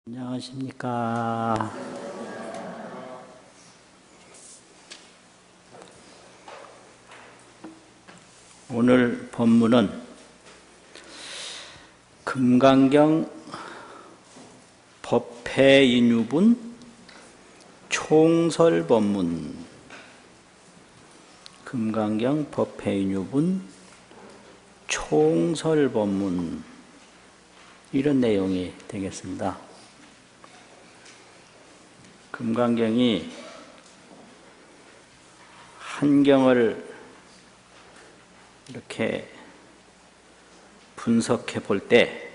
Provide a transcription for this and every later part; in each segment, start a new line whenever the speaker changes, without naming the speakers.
안녕하십니까. 오늘 법문은 금강경 법회인유분 총설법문, 금강경 법회인유분 총설법문, 이런 내용이 되겠습니다. 금강경이 한 경을 이렇게 분석해 볼 때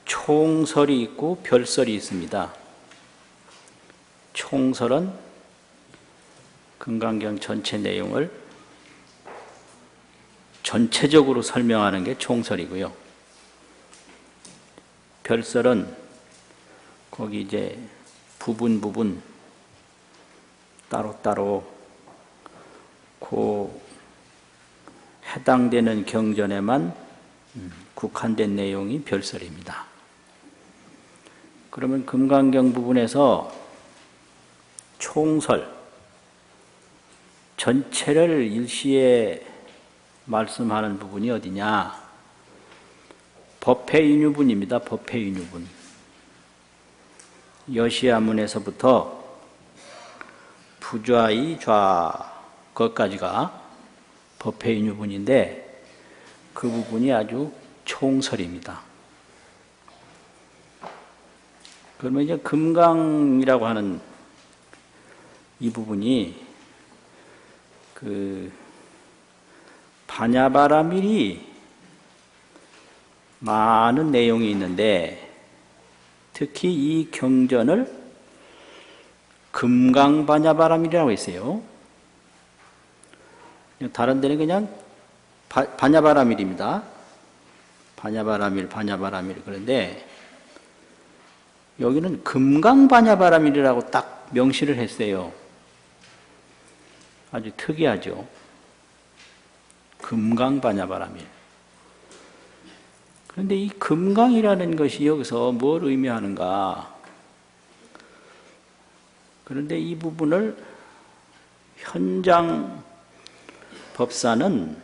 총설이 있고 별설이 있습니다. 총설은 금강경 전체 내용을 전체적으로 설명하는 게 총설이고요. 별설은 거기 이제 부분 따로따로 그 해당되는 경전에만 국한된 내용이 별설입니다. 그러면 금강경 부분에서 총설, 전체를 일시에 말씀하는 부분이 어디냐? 법회인유분입니다. 법회인유분. 여시야문에서부터 부좌이좌 거기까지가 법회인유분인데 그 부분이 아주 총설입니다. 그러면 이제 금강이라고 하는 이 부분이 그 반야바라밀이 많은 내용이 있는데 특히 이 경전을 금강반야바라밀이라고 했어요. 다른 데는 그냥 반야바라밀입니다. 반야바라밀. 그런데 여기는 금강반야바라밀이라고 딱 명시를 했어요. 아주 특이하죠. 금강반야바라밀. 그런데 이 금강이라는 것이 여기서 뭘 의미하는가? 그런데 이 부분을 현장 법사는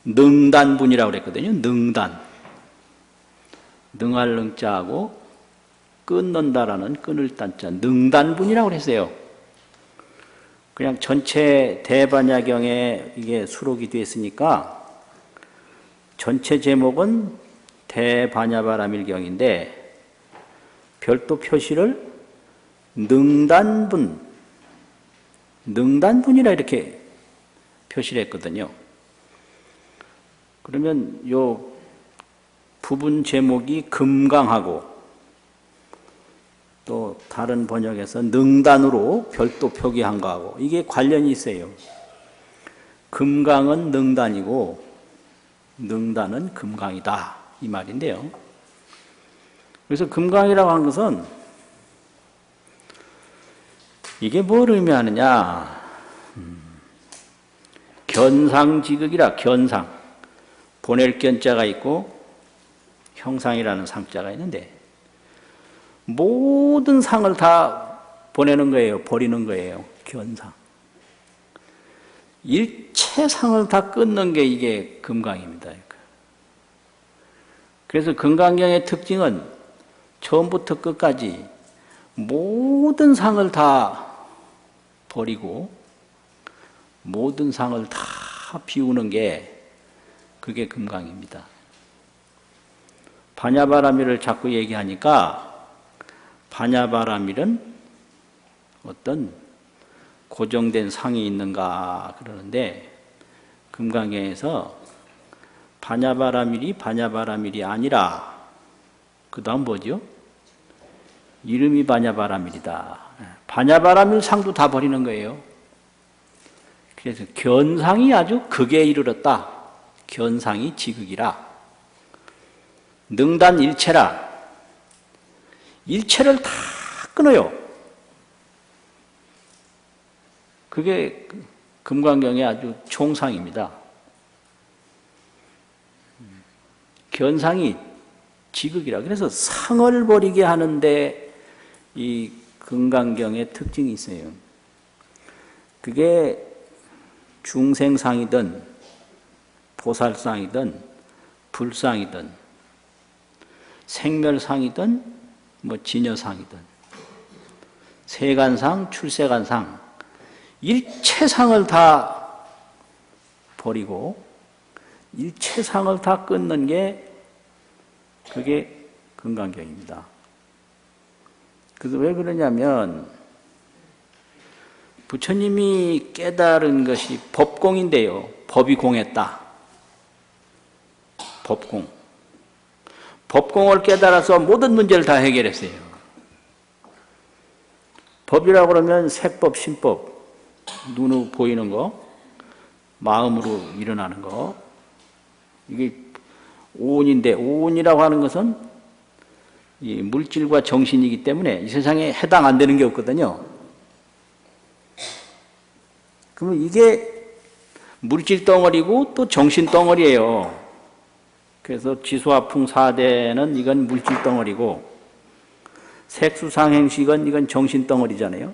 능단분이라고 그랬거든요. 능단. 능할 능자하고 끊는다라는 끊을 단자. 능단분이라고 그랬어요. 그냥 전체 대반야경에 이게 수록이 됐으니까 전체 제목은 대반야바라밀경인데 별도 표시를 능단분이라 이렇게 표시를 했거든요. 그러면 요 부분 제목이 금강하고 또 다른 번역에서 능단으로 별도 표기한 거하고 이게 관련이 있어요. 금강은 능단이고 능단은 금강이다, 이 말인데요. 그래서 금강이라고 하는 것은 이게 뭘 의미하느냐? 견상지극이라. 견상, 보낼 견자가 있고 형상이라는 상자가 있는데 모든 상을 다 보내는 거예요. 버리는 거예요. 견상. 일체 상을 다 끊는 게 이게 금강입니다. 그래서 금강경의 특징은 처음부터 끝까지 모든 상을 다 버리고 모든 상을 다 비우는 게 그게 금강입니다. 반야바라밀을 자꾸 얘기하니까 반야바라밀은 어떤 고정된 상이 있는가 그러는데 금강경에서 반야바라밀이 반야바라밀이 아니라 그 다음 뭐죠? 이름이 반야바라밀이다. 반야바라밀 상도 다 버리는 거예요. 그래서 견상이 아주 극에 이르렀다. 견상이 지극이라. 능단 일체라. 일체를 다 끊어요. 그게 금강경의 아주 총상입니다. 견상이 지극이라. 그래서 상을 버리게 하는데 이 금강경의 특징이 있어요. 그게 중생상이든 보살상이든 불상이든 생멸상이든 뭐 진여상이든 세간상, 출세간상 일체상을 다 버리고 일체상을 다 끊는 게 그게 금강경입니다. 그래서 왜 그러냐면 부처님이 깨달은 것이 법공인데요. 법이 공했다. 법공. 법공을 깨달아서 모든 문제를 다 해결했어요. 법이라고 그러면 색법, 신법, 눈으로 보이는 거, 마음으로 일어나는 거, 이게 오온인데, 오온이라고 하는 것은 이 물질과 정신이기 때문에 이 세상에 해당 안 되는 게 없거든요. 그러면 이게 물질 덩어리고 또 정신 덩어리예요. 그래서 지수화풍 4대는 이건 물질 덩어리고 색수상행식은 이건 정신 덩어리잖아요.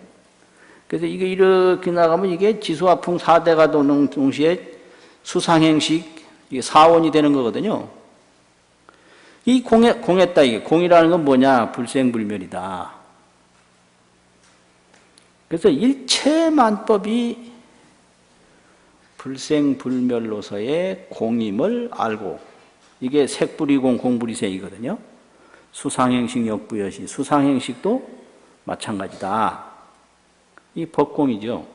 그래서 이게 이렇게 나가면 이게 지수화풍 4대가 도는 동시에 수상행식 이게 사원이 되는 거거든요. 이 공했다 이게 공이라는 건 뭐냐? 불생불멸이다. 그래서 일체만법이 불생불멸로서의 공임을 알고 이게 색불이공 공불이색이거든요. 수상행식 역부여시 수상행식도 마찬가지다. 이 법공이죠.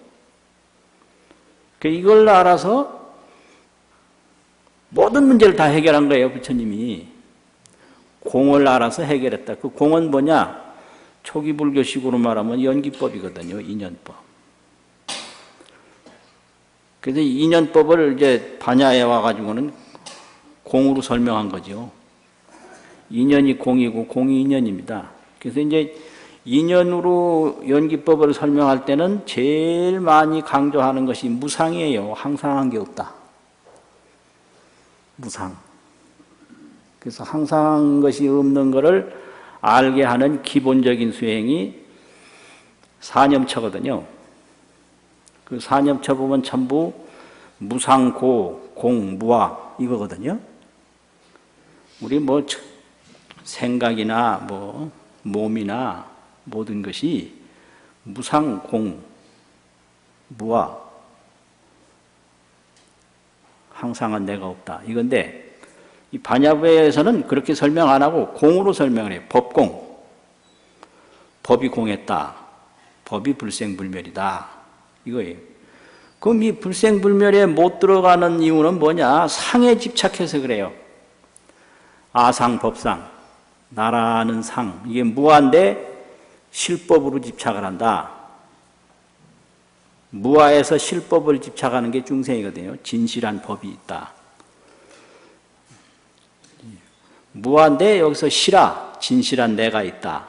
이걸 알아서 모든 문제를 다 해결한 거예요. 부처님이. 공을 알아서 해결했다. 그 공은 뭐냐? 초기 불교식으로 말하면 연기법이거든요. 인연법. 그래서 인연법을 이제 반야에 와가지고는 공으로 설명한 거죠. 인연이 공이고 공이 인연입니다. 그래서 이제 인연으로 연기법을 설명할 때는 제일 많이 강조하는 것이 무상이에요. 항상한 게 없다. 무상. 그래서 항상한 것이 없는 것을 알게 하는 기본적인 수행이 사념처거든요. 그 사념처 보면 전부 무상고, 공, 무아 이거거든요. 우리 뭐 생각이나 뭐 몸이나 모든 것이 무상, 공, 무아 항상한 내가 없다. 이건데 이 반야부에서는 그렇게 설명 안 하고 공으로 설명을 해요. 법공. 법이 공했다. 법이 불생불멸이다. 이거예요. 그럼 이 불생불멸에 못 들어가는 이유는 뭐냐? 상에 집착해서 그래요. 아상, 법상, 나라는 상. 이게 무아인데 실법으로 집착을 한다. 무아에서 실법을 집착하는 게 중생이거든요. 진실한 법이 있다. 무아인데 여기서 실아, 진실한 내가 있다.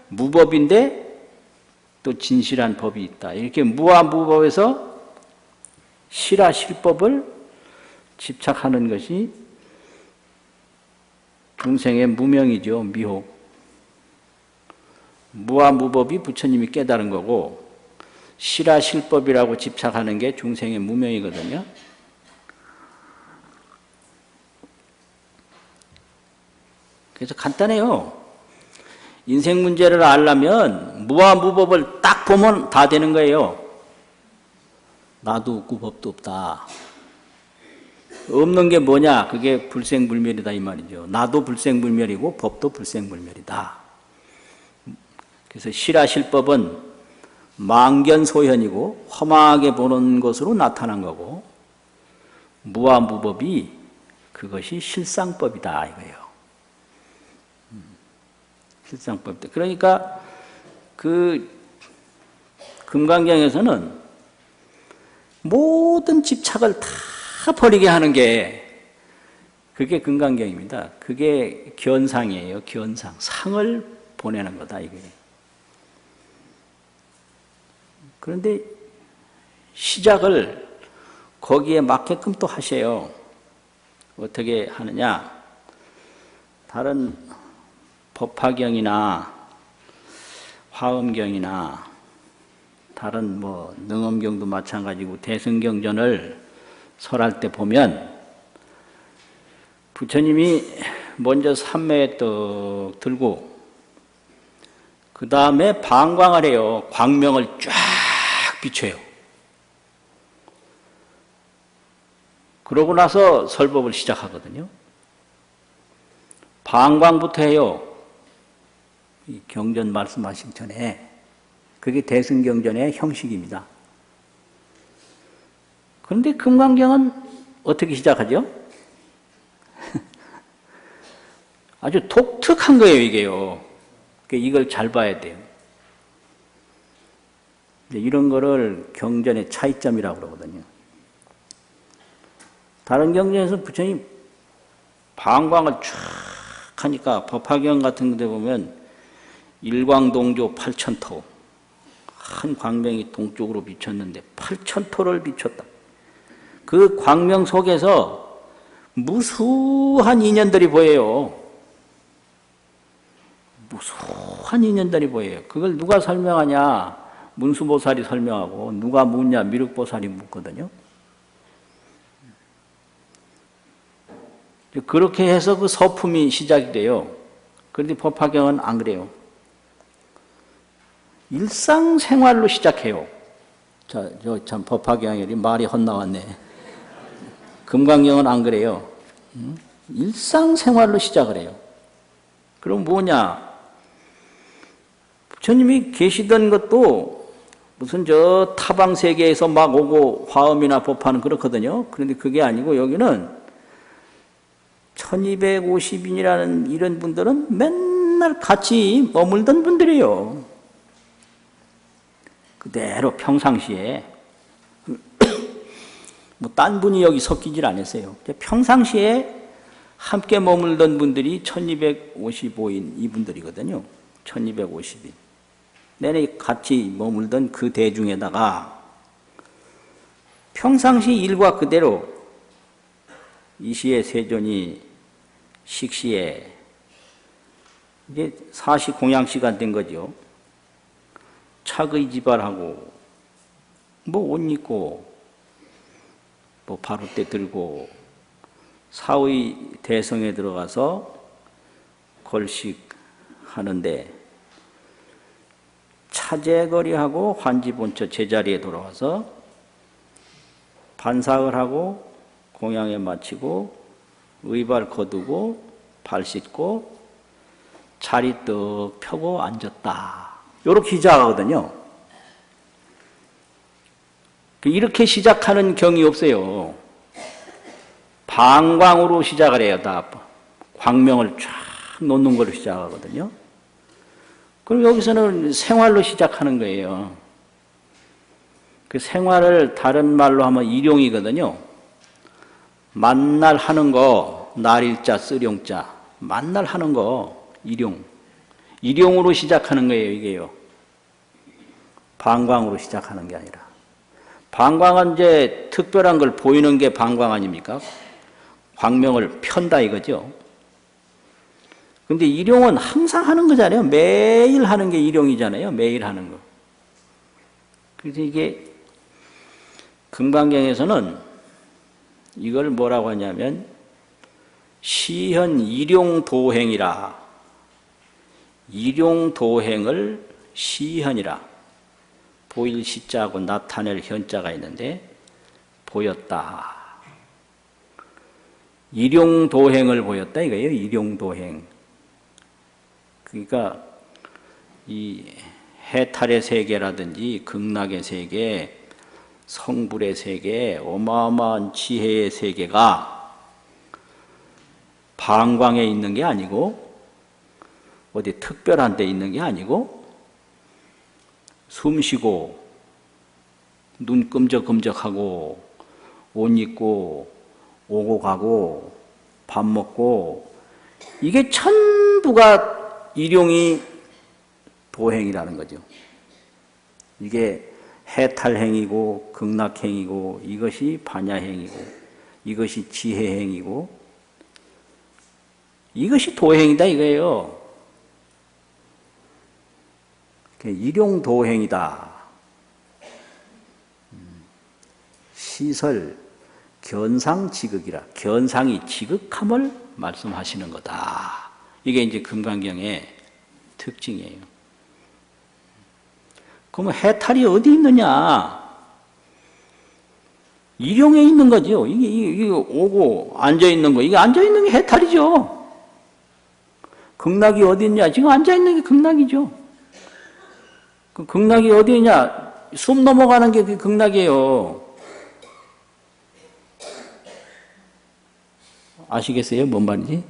무법인데 또 진실한 법이 있다. 이렇게 무아, 무법에서 실아, 실법을 집착하는 것이 중생의 무명이죠. 미혹. 무아, 무법이 부처님이 깨달은 거고 실아, 실법이라고 집착하는 게 중생의 무명이거든요. 그래서 간단해요. 인생 문제를 알려면 무아, 무법을 딱 보면 다 되는 거예요. 나도 없고 법도 없다. 없는 게 뭐냐? 그게 불생불멸이다 이 말이죠. 나도 불생불멸이고 법도 불생불멸이다. 그래서 실아, 실법은 망견소현이고 험하게 보는 것으로 나타난 거고 무아, 무법이 그것이 실상법이다 이거예요. 실상법. 그러니까 그 금강경에서는 모든 집착을 다 버리게 하는 게 그게 금강경입니다. 그게 견상이에요. 견상. 상을 보내는 거다 이게. 그런데 시작을 거기에 맞게끔 또 하세요. 어떻게 하느냐? 다른 법화경이나 화엄경이나 다른 뭐 능엄경도 마찬가지고 대승경전을 설할 때 보면 부처님이 먼저 삼매에 떡 들고 그 다음에 방광을 해요. 광명을 쫙 비춰요. 그러고 나서 설법을 시작하거든요. 방광부터 해요. 이 경전 말씀하시기 전에. 그게 대승경전의 형식입니다. 그런데 금강경은 어떻게 시작하죠? 아주 독특한 거예요, 이게요. 이걸 잘 봐야 돼요. 이런 거를 경전의 차이점이라고 그러거든요. 다른 경전에서 부처님 방광을 쫙 하니까 법화경 같은 데 보면 일광동조 8천토 한 광명이 동쪽으로 비쳤는데 8천토를 비췄다. 그 광명 속에서 무수한 인연들이 보여요. 무수한 인연들이 보여요. 그걸 누가 설명하냐? 문수보살이 설명하고 누가 묻냐? 미륵보살이 묻거든요. 그렇게 해서 그 서품이 시작이 돼요. 그런데 법화경은 안 그래요. 일상생활로 시작해요. 참 법화경이 말이 헛나왔네. 금강경은 안 그래요. 일상생활로 시작을 해요. 그럼 뭐냐? 부처님이 계시던 것도 무슨 저 타방 세계에서 막 오고 화엄이나 법화는 그렇거든요. 그런데 그게 아니고 여기는 1250인이라는 이런 분들은 맨날 같이 머물던 분들이에요. 그대로 평상시에 뭐 딴 분이 여기 섞이질 않았어요. 평상시에 함께 머물던 분들이 1255인 이분들이거든요. 1250인. 내내 같이 머물던 그 대중에다가 평상시 일과 그대로 이 시에 세존이 식시에 이제 사시 공양 시간 된 거죠. 착의지발하고 뭐 옷 입고 뭐 바로때 들고 사의 대성에 들어가서 걸식하는데 차제거리하고 환지본처 제자리에 돌아와서 반사을 하고 공양에 마치고 의발 거두고 발 씻고 자리 떡 펴고 앉았다. 이렇게 시작하거든요. 이렇게 시작하는 경이 없어요. 방광으로 시작을 해요. 다 광명을 쫙 놓는 걸로 시작하거든요. 그럼 여기서는 생활로 시작하는 거예요. 그 생활을 다른 말로 하면 일용이거든요. 만날 하는 거, 날일자, 쓰룡자. 만날 하는 거, 일용. 일용으로 시작하는 거예요, 이게요. 방광으로 시작하는 게 아니라. 방광은 이제 특별한 걸 보이는 게 방광 아닙니까? 광명을 편다 이거죠. 근데 일용은 항상 하는 거잖아요. 매일 하는 게 일용이잖아요. 매일 하는 거. 그래서 이게 금강경에서는 이걸 뭐라고 하냐면 시현 일용도행이라. 일용도행을 시현이라. 보일 시자하고 나타낼 현자가 있는데 보였다. 일용도행을 보였다 이거예요. 일용도행. 그러니까 이 해탈의 세계라든지 극락의 세계, 성불의 세계, 어마어마한 지혜의 세계가 방광에 있는 게 아니고 어디 특별한 데 있는 게 아니고 숨 쉬고 눈 끔적끔적하고 옷 입고 오고 가고 밥 먹고 이게 전부가 일용이 도행이라는 거죠. 이게 해탈행이고 극락행이고 이것이 반야행이고 이것이 지혜행이고 이것이 도행이다 이거예요. 일용도행이다. 시설, 견상지극이라. 견상이 지극함을 말씀하시는 거다. 이게 이제 금강경의 특징이에요. 그러면 해탈이 어디 있느냐? 일용에 있는 거죠. 이게 오고 앉아있는 거. 이게 앉아있는 게 해탈이죠. 극락이 어디 있냐? 지금 앉아있는 게 극락이죠. 그 극락이 어디 있냐? 숨 넘어가는 게 그 극락이에요. 아시겠어요? 뭔 말인지?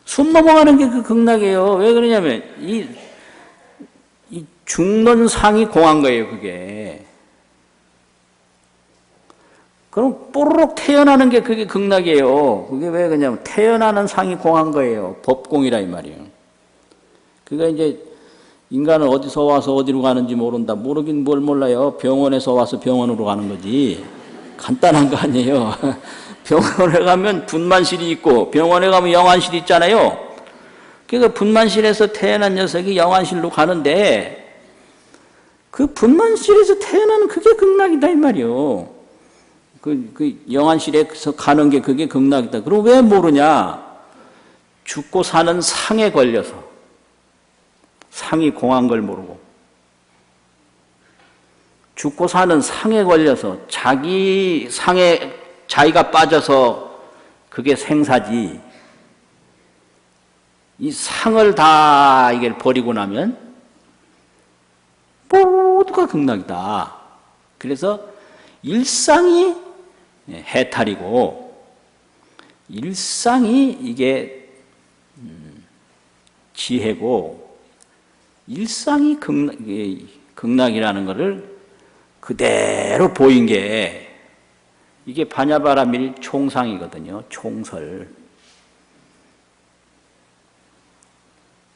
숨 넘어가는 게 그 극락이에요. 왜 그러냐면 이 죽는 상이 공한 거예요. 그게. 그럼 뽀로록 태어나는 게 그게 극락이에요. 그게 왜 그러냐면 태어나는 상이 공한 거예요. 법공이라 이 말이에요. 그러니까 이제 인간은 어디서 와서 어디로 가는지 모른다. 모르긴 뭘 몰라요. 병원에서 와서 병원으로 가는 거지. 간단한 거 아니에요. 병원에 가면 분만실이 있고 병원에 가면 영안실이 있잖아요. 그러니까 분만실에서 태어난 녀석이 영안실로 가는데 그 분만실에서 태어나는 그게 극락이다 이 말이에요. 그 영안실에서 가는 게 그게 극락이다. 그럼 왜 모르냐? 죽고 사는 상에 걸려서. 상이 공한 걸 모르고. 죽고 사는 상에 걸려서 자기 상에 자기가 빠져서 그게 생사지. 이 상을 다 이게 버리고 나면 모두가 극락이다. 그래서 일상이 해탈이고 일상이 이게 지혜고 일상이 극락이라는 것을 그대로 보인 게 이게 반야바라밀 총상이거든요. 총설.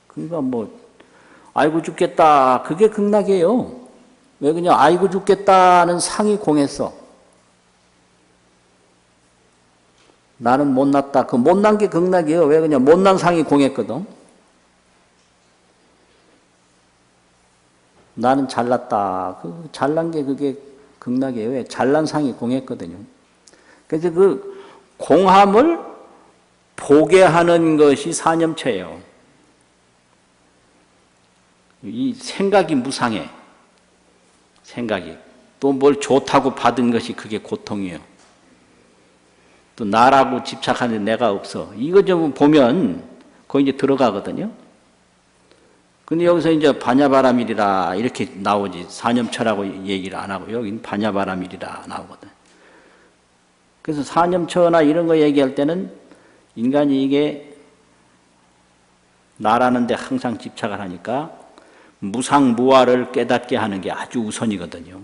그러니까 뭐 아이고 죽겠다. 그게 극락이에요. 왜 그냥 아이고 죽겠다는 상이 공했어. 나는 못났다. 그 못난 게 극락이에요. 왜 그냥 못난 상이 공했거든. 나는 잘났다. 그 잘난 게 그게 극락이에요. 왜? 잘난 상이 공했거든요. 그래서 그 공함을 보게 하는 것이 사념처예요. 이 생각이 무상해. 생각이. 또 뭘 좋다고 받은 것이 그게 고통이에요. 또 나라고 집착하는 내가 없어. 이거 좀 보면 거기 이제 들어가거든요. 근데 여기서 이제 반야바라밀이라 이렇게 나오지. 사념처라고 얘기를 안 하고 여기는 반야바라밀이라 나오거든. 그래서 사념처나 이런 거 얘기할 때는 인간이 이게 나라는 데 항상 집착을 하니까 무상무화를 깨닫게 하는 게 아주 우선이거든요.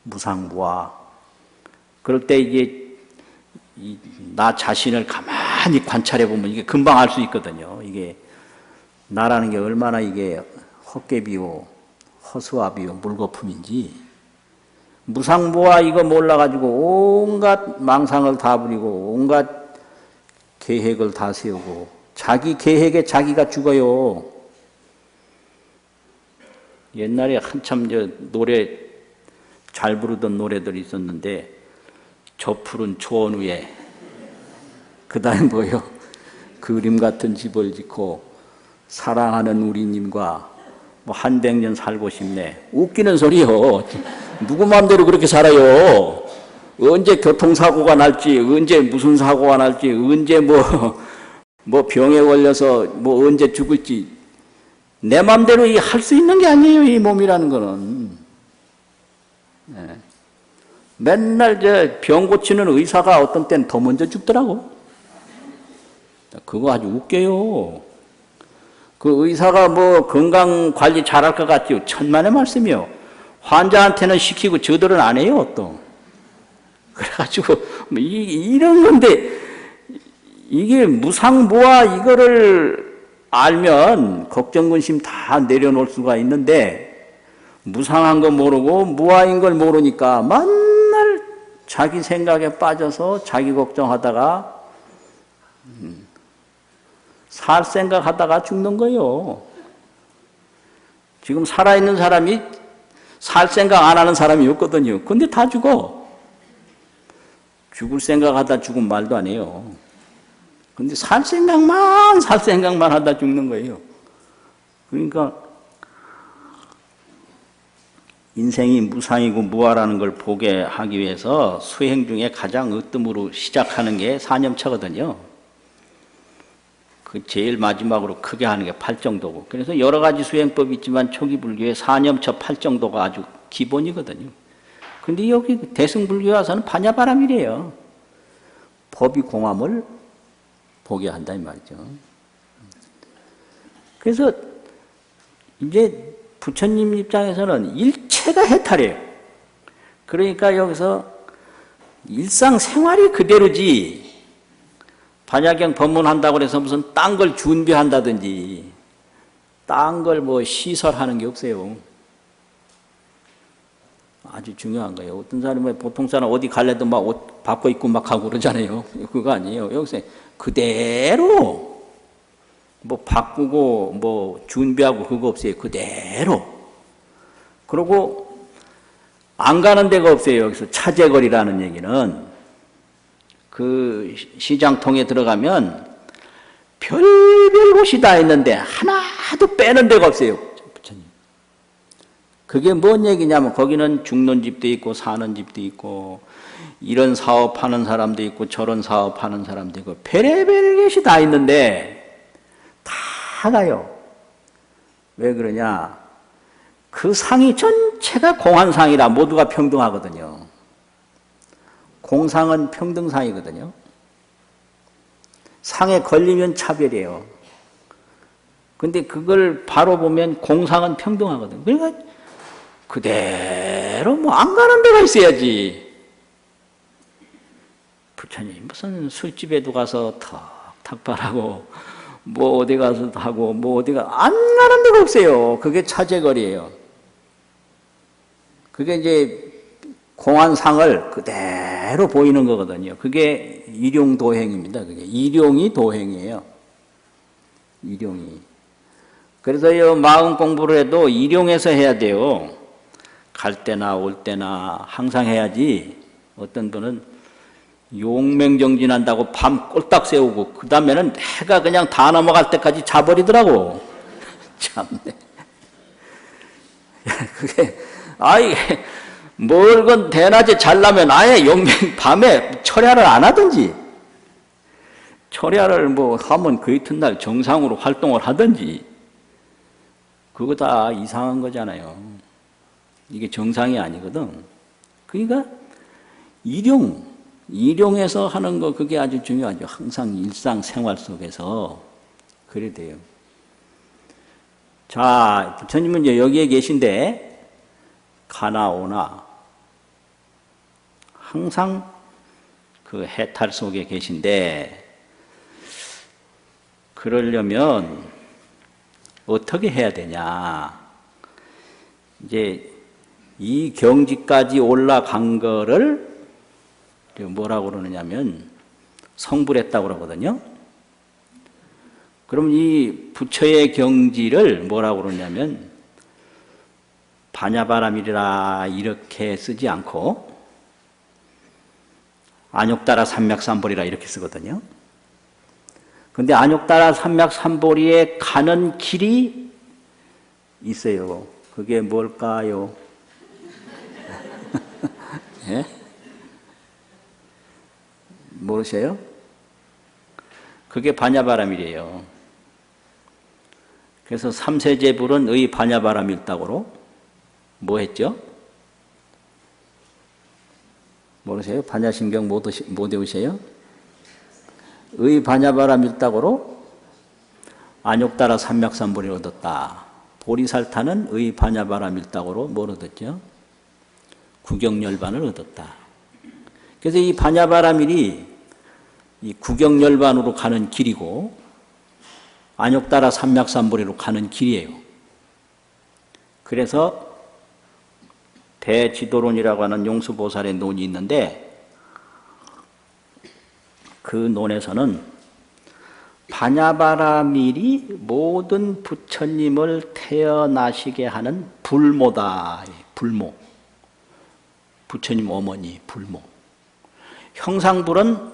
무상무화. 그럴 때 이게 나 자신을 가만히 관찰해 보면 이게 금방 알 수 있거든요. 이게 나라는 게 얼마나 이게 헛개비요, 허수아비요, 물거품인지. 무상무화 이거 몰라가지고 온갖 망상을 다 부리고 온갖 계획을 다 세우고 자기 계획에 자기가 죽어요. 옛날에 한참 노래 잘 부르던 노래들이 있었는데 저 푸른 초원 위에 그 다음에 뭐요? 그림 같은 집을 짓고 사랑하는 우리님과 뭐 한백년 살고 싶네. 웃기는 소리요. 누구 마음대로 그렇게 살아요. 언제 교통사고가 날지, 언제 무슨 사고가 날지, 언제 뭐 병에 걸려서 뭐 언제 죽을지 내 마음대로 할 수 있는 게 아니에요. 이 몸이라는 거는. 네. 맨날 병 고치는 의사가 어떤 때는 더 먼저 죽더라고. 그거 아주 웃겨요. 그 의사가 뭐 건강 관리 잘할 것 같지요. 천만의 말씀이요. 환자한테는 시키고 저들은 안 해요, 또. 그래가지고, 이런 건데, 이게 무상무화 이거를 알면 걱정, 근심 다 내려놓을 수가 있는데, 무상한 거 모르고 무아인 걸 모르니까 맨날 자기 생각에 빠져서 자기 걱정하다가 살 생각하다가 죽는 거예요. 지금 살아있는 사람이 살 생각 안 하는 사람이 없거든요. 근데 다 죽어. 죽을 생각하다 죽은 말도 안 해요. 근데 살 생각만 하다 죽는 거예요. 그러니까 인생이 무상이고 무아라는 걸 보게 하기 위해서 수행 중에 가장 으뜸으로 시작하는 게 사념처거든요. 그 제일 마지막으로 크게 하는 게 팔정도고. 그래서 여러 가지 수행법이 있지만 초기 불교의 사념처 팔정도가 아주 기본이거든요. 근데 여기 대승불교에 와서는 반야바람이래요. 법이 공함을 보게 한다 이 말이죠. 그래서 이제 부처님 입장에서는 일체가 해탈이에요. 그러니까 여기서 일상생활이 그대로지 반야경 법문한다고 해서 무슨 딴 걸 준비한다든지 딴 걸 뭐 시설하는 게 없어요. 아주 중요한 거예요. 어떤 사람은 보통 사람 어디 갈래도 막 옷 바꿔 입고 막 하고 그러잖아요. 그거 아니에요. 여기서 그대로 뭐 바꾸고 뭐 준비하고 그거 없어요. 그대로. 그리고 안 가는 데가 없어요. 여기서 차제거리라는 얘기는 그 시장통에 들어가면 별별 곳이 다 있는데 하나도 빼는 데가 없어요. 부처님. 그게 뭔 얘기냐면 거기는 죽는 집도 있고 사는 집도 있고 이런 사업하는 사람도 있고 저런 사업하는 사람도 있고 별의별 것이 다 있는데 다 가요. 왜 그러냐? 그 상이 전체가 공한상이라 모두가 평등하거든요. 공상은 평등상이거든요. 상에 걸리면 차별이에요. 근데 그걸 바로 보면 공상은 평등하거든요. 그러니까 그대로 뭐 안 가는 데가 있어야지. 부처님 무슨 술집에도 가서 탁탁발하고 뭐 어디 가서 하고 뭐 어디가 안 가는 데가 없어요. 그게 차제거리예요. 그게 이제 공안상을 그대로 보이는 거거든요. 그게 일용도행입니다. 그게 일용이 도행이에요. 일용이. 그래서 이 마음 공부를 해도 일용해서 해야 돼요. 갈 때나 올 때나 항상 해야지. 어떤 분은 용맹정진한다고 밤 꼴딱 세우고 그 다음에는 해가 그냥 다 넘어갈 때까지 자버리더라고. 참네. 그게 뭘 건 대낮에 잘라면 아예 용맹 밤에 철야를 안 하든지 철야를 뭐 하면 그 이튿날 정상으로 활동을 하든지 그거 다 이상한 거잖아요. 이게 정상이 아니거든. 그러니까 일용해서 하는 거 그게 아주 중요하죠. 항상 일상생활 속에서 그래야 돼요. 자, 부처님은 이제 여기에 계신데 가나 오나 항상 그 해탈 속에 계신데 그러려면 어떻게 해야 되냐? 이제 이 경지까지 올라간 거를 뭐라고 그러느냐면 성불했다고 그러거든요. 그럼 이 부처의 경지를 뭐라고 그러냐면 반야바람이라 이렇게 쓰지 않고 안욕따라 삼맥삼보리라 이렇게 쓰거든요. 근데 안욕따라 삼맥삼보리에 가는 길이 있어요. 그게 뭘까요? 예? 모르세요? 그게 반야바람이래요. 그래서 삼세제불은 의 반야바람일다고로 뭐 했죠? 모르세요? 반야심경 못 외우세요? 의 반야바람일다고로 안욕따라 삼맥삼보리를 얻었다. 보리살타는 의 반야바람일다고로 뭘 얻었죠? 구경열반을 얻었다. 그래서 이 반야바람일이 이 구경열반으로 가는 길이고 안욕따라 삼맥삼보리로 가는 길이에요. 그래서 대지도론이라고 하는 용수보살의 논이 있는데 그 논에서는 반야바라밀이 모든 부처님을 태어나시게 하는 불모다. 불모. 부처님 어머니 불모. 형상불은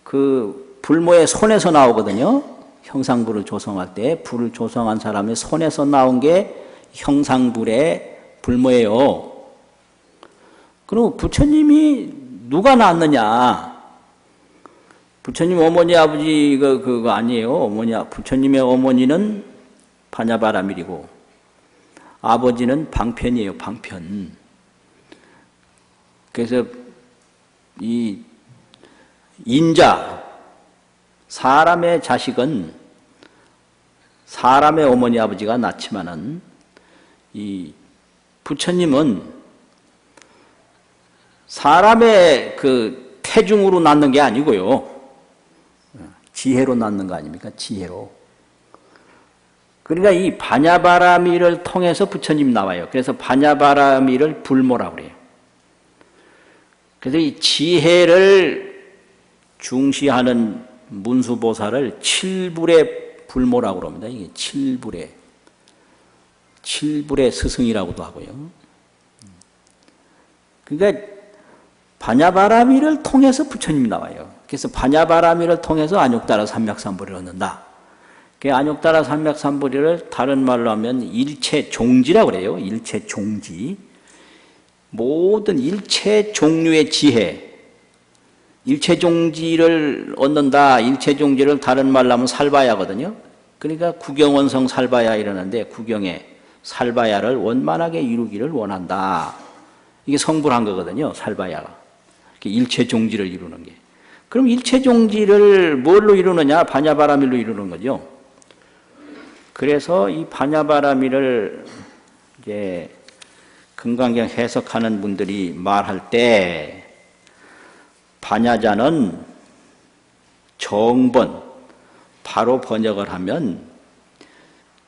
그 불모의 손에서 나오거든요. 형상불을 조성할 때 불을 조성한 사람의 손에서 나온 게 형상불의 불모예요. 그리고 부처님이 누가 낳았느냐? 부처님 어머니 아버지 그거 아니에요. 부처님의 어머니는 반야바라밀이고 아버지는 방편이에요. 방편. 그래서 이 인자 사람의 자식은 사람의 어머니 아버지가 낳지만은 이 부처님은 사람의 그 태중으로 낳는 게 아니고요. 지혜로 낳는 거 아닙니까? 지혜로. 그러니까 이 반야바라밀을 통해서 부처님 나와요. 그래서 반야바라밀을 불모라고 그래요. 그래서 이 지혜를 중시하는 문수보살을 칠불의 불모라고 합니다. 이게 칠불의 스승이라고도 하고요. 그러니까 반야바라밀을 통해서 부처님이 나와요. 그래서 반야바라밀을 통해서 안욕다라 삼맥삼보리를 얻는다. 그 안욕다라 삼맥삼보리를 다른 말로 하면 일체종지라고 그래요. 일체종지. 모든 일체 종류의 지혜, 일체종지를 얻는다. 일체종지를 다른 말로 하면 살바야거든요. 그러니까 구경원성 살바야 이러는데 구경에 살바야를 원만하게 이루기를 원한다. 이게 성불한 거거든요. 살바야가. 일체종지를 이루는 게. 그럼 일체종지를 뭘로 이루느냐? 반야바라밀로 이루는 거죠. 그래서 이 반야바라밀을 이제 금강경 해석하는 분들이 말할 때 반야자는 정번 바로 번역을 하면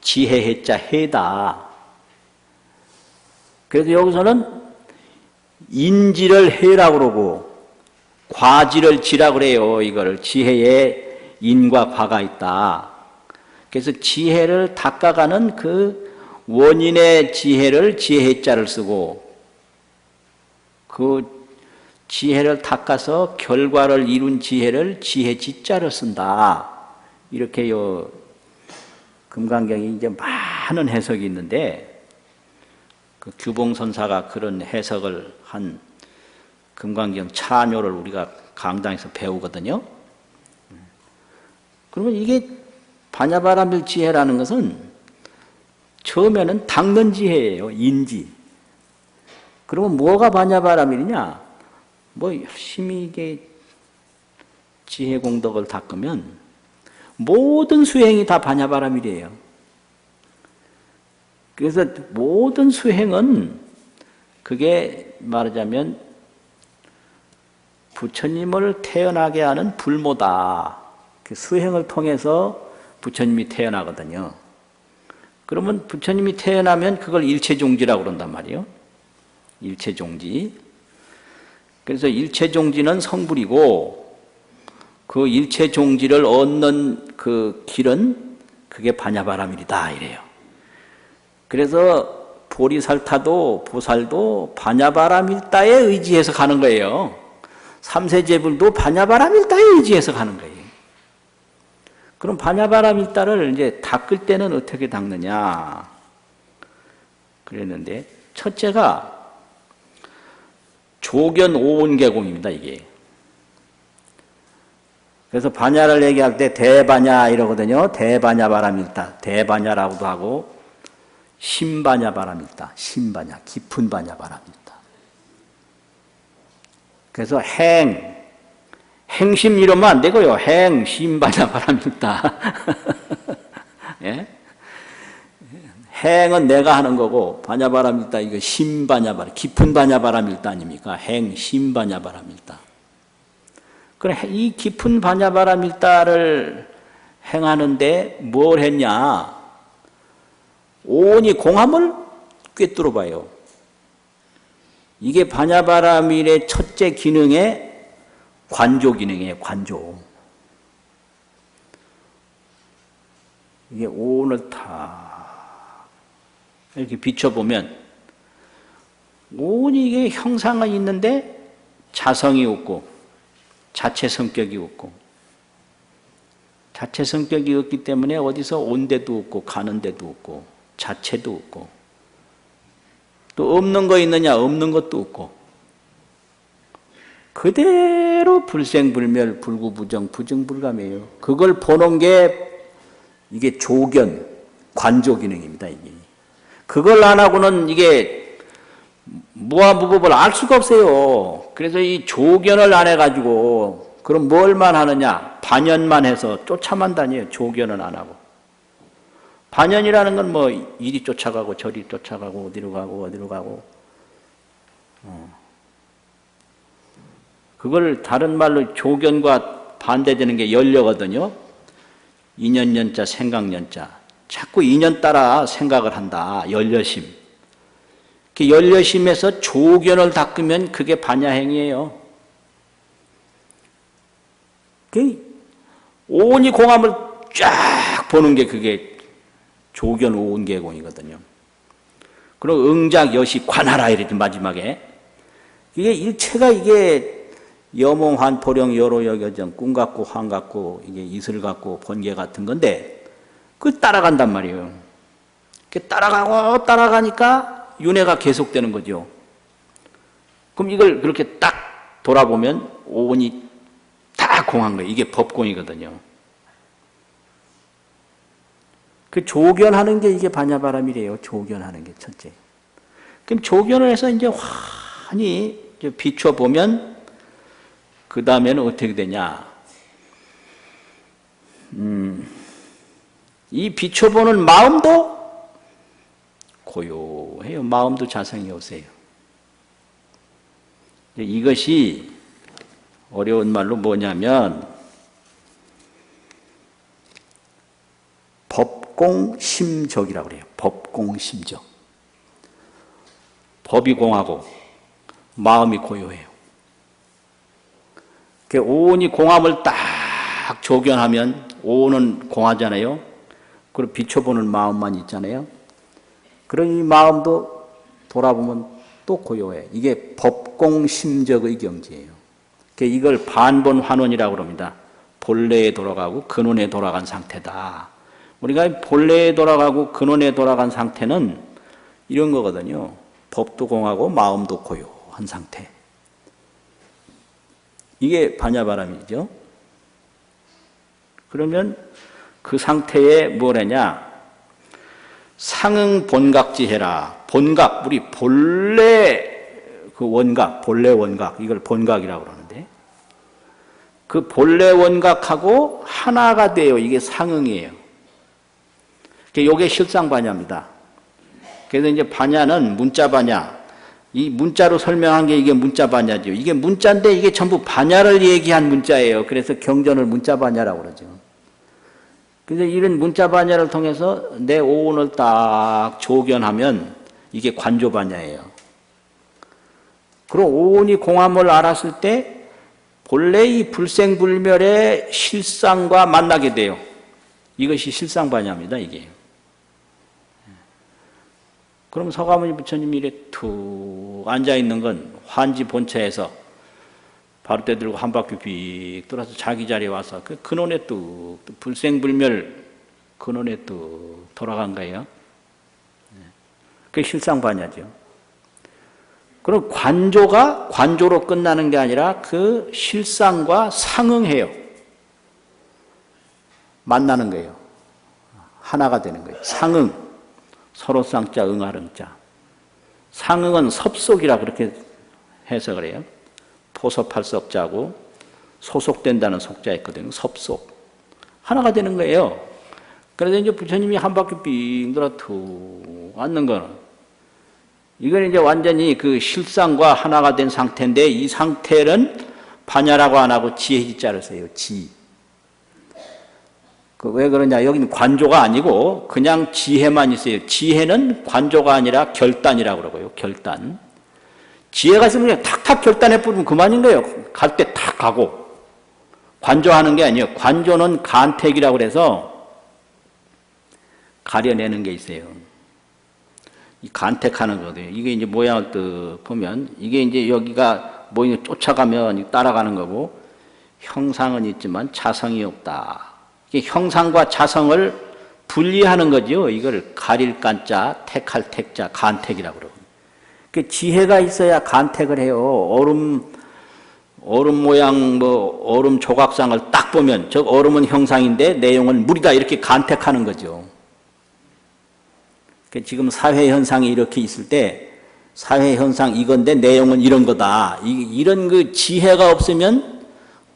지혜해자 해다. 그래서 여기서는 인지를 해라고 그러고 과지를 지라고 그래요. 이거를 지혜에 인과 과가 있다. 그래서 지혜를 닦아가는 그 원인의 지혜를 지혜자를 쓰고 그 지혜를 닦아서 결과를 이룬 지혜를 지혜지자를 쓴다. 이렇게요. 금강경이 이제 많은 해석이 있는데 그 규봉선사가 그런 해석을 한 금강경 차뇨를 우리가 강당에서 배우거든요. 그러면 이게 반야바라밀 지혜라는 것은 처음에는 닦는 지혜예요. 인지. 그러면 뭐가 반야바라밀이냐? 뭐 열심히 이게 지혜 공덕을 닦으면 모든 수행이 다 반야바라밀이에요. 그래서 모든 수행은 그게 말하자면 부처님을 태어나게 하는 불모다. 그 수행을 통해서 부처님이 태어나거든요. 그러면 부처님이 태어나면 그걸 일체종지라고 그런단 말이에요. 일체종지. 그래서 일체종지는 성불이고 그 일체종지를 얻는 그 길은 그게 반야바라밀이다 이래요. 그래서 보리살타도 보살도 반야바라밀다에 의지해서 가는 거예요. 삼세제불도 반야바라밀다에 의지해서 가는 거예요. 그럼 반야바라밀다를 이제 닦을 때는 어떻게 닦느냐? 그랬는데 첫째가 조견 오온계공입니다. 이게. 그래서 반야를 얘기할 때 대반야 이러거든요. 대반야바라밀다. 대반야라고도 하고 심반야바라밀다. 심반야. 깊은 반야바라밀다. 그래서 행심 이러면 안 되고요. 심반야바라밀다. 예? 행은 내가 하는 거고 반야바라밀다 이거 심반야바라 깊은 반야바라밀다 아닙니까? 심반야바라밀다. 그래 이 깊은 반야바라밀다를 행하는데 뭘 했냐? 온이 공함을 꿰뚫어 봐요. 이게 반야바라밀의 첫째 기능의 관조 기능이에요. 관조. 이게 오온을 탁 이렇게 비춰보면 오온이 이게 형상은 있는데 자성이 없고 자체 성격이 없고 자체 성격이 없기 때문에 어디서 온 데도 없고 가는 데도 없고 자체도 없고 또 없는 거 있느냐 없는 것도 없고 그대로 불생불멸 불구부정 부정불감이에요. 그걸 보는 게 이게 조견 관조 기능입니다. 이게 그걸 안 하고는 이게 무아무법을 알 수가 없어요. 그래서 이 조견을 안 해가지고 그럼 뭘만 하느냐? 반연만 해서 쫓아만 다녀요. 조견은 안 하고. 반연이라는 건 뭐 이리 쫓아가고 저리 쫓아가고 어디로 가고 어디로 가고 그걸 다른 말로 조견과 반대되는 게 연려거든요. 인연연자 생각연자 자꾸 인연 따라 생각을 한다. 연려심. 그 연려심에서 조견을 닦으면 그게 반야행이에요. 그 오온이 공함을 쫙 보는 게 그게 조견 오온계공이거든요. 그리고 응작 여시 관하라 이랬죠. 마지막에 이게 일체가 이게 여몽 환포령 여로 여겨정 꿈 같고 환 같고 이게 이슬 같고 번개 같은 건데 그 따라간단 말이에요. 그 따라가고 따라가니까 윤회가 계속되는 거죠. 그럼 이걸 그렇게 딱 돌아보면 오온이 다 공한 거예요. 이게 법공이거든요. 그 조견하는 게 이게 반야바람이래요. 조견하는 게 첫째. 그럼 조견을 해서 이제 환히 비춰보면 그 다음에는 어떻게 되냐. 이 비춰보는 마음도 고요해요. 마음도 자성이 없어요. 이것이 어려운 말로 뭐냐면 법공심적이라고 그래요. 법공심적. 법이 공하고 마음이 고요해요. 오온이 공함을 딱 조견하면 오온은 공하잖아요. 그리고 비춰보는 마음만 있잖아요. 그런 이 마음도 돌아보면 또 고요해. 이게 법공심적의 경지예요. 이걸 반본환원이라고 합니다. 본래에 돌아가고 근원에 돌아간 상태다. 우리가 본래에 돌아가고 근원에 돌아간 상태는 이런 거거든요. 법도 공하고 마음도 고요한 상태. 이게 반야바람이죠. 그러면 그 상태에 뭘 하냐? 상응 본각지해라. 본각, 우리 본래 그 원각, 본래 원각, 이걸 본각이라고 그러는데 그 본래 원각하고 하나가 돼요. 이게 상응이에요. 이게 실상반야입니다. 그래서 이제 반야는 문자반야. 이 문자로 설명한 게 이게 문자반야죠. 이게 문자인데 이게 전부 반야를 얘기한 문자예요. 그래서 경전을 문자반야라고 그러죠. 그래서 이런 문자반야를 통해서 내 오온을 딱 조견하면 이게 관조반야예요. 그리고 오온이 공함을 알았을 때 본래 이 불생불멸의 실상과 만나게 돼요. 이것이 실상반야입니다. 이게. 그럼 서가모니 부처님이 이래 툭 앉아있는 건 환지 본처에서 바로 때 들고 한 바퀴 빅 돌아서 자기 자리에 와서 그 근원에 뚝 불생불멸 근원에 뚝 돌아간 거예요. 그게 실상반야죠. 그럼 관조가 관조로 끝나는 게 아니라 그 실상과 상응해요. 만나는 거예요. 하나가 되는 거예요. 상응. 서로 쌍자 응하릉자. 상응은 섭속이라 그렇게 해석을 해요. 포섭할 섭자고 소속된다는 속자 있거든요. 섭속. 하나가 되는 거예요. 그래서 이제 부처님이 한 바퀴 빙 돌아 툭 앉는 거는 이건 이제 완전히 그 실상과 하나가 된 상태인데 이 상태는 반야라고 안 하고 지혜지자를 써요. 지. 왜 그러냐? 여기는 관조가 아니고 그냥 지혜만 있어요. 지혜는 관조가 아니라 결단이라고 그러고요. 결단. 지혜가 있으면 그냥 탁탁 결단해 뿌리면 그만인 거예요. 갈 때 탁 가고. 관조하는 게 아니에요. 관조는 간택이라고 그래서 가려내는 게 있어요. 이 간택하는 거거든요. 이게 이제 모양을 또 보면 이게 이제 여기가 뭐 쫓아가면 따라가는 거고 형상은 있지만 자성이 없다. 이게 형상과 자성을 분리하는 거죠. 이걸 가릴 간자, 택할 택자, 간택이라고 그러고. 그 지혜가 있어야 간택을 해요. 얼음 모양 얼음 조각상을 딱 보면 저 얼음은 형상인데 내용은 물이다 이렇게 간택하는 거죠. 지금 사회 현상이 이렇게 있을 때 사회 현상 이건데 내용은 이런 거다. 이런 그 지혜가 없으면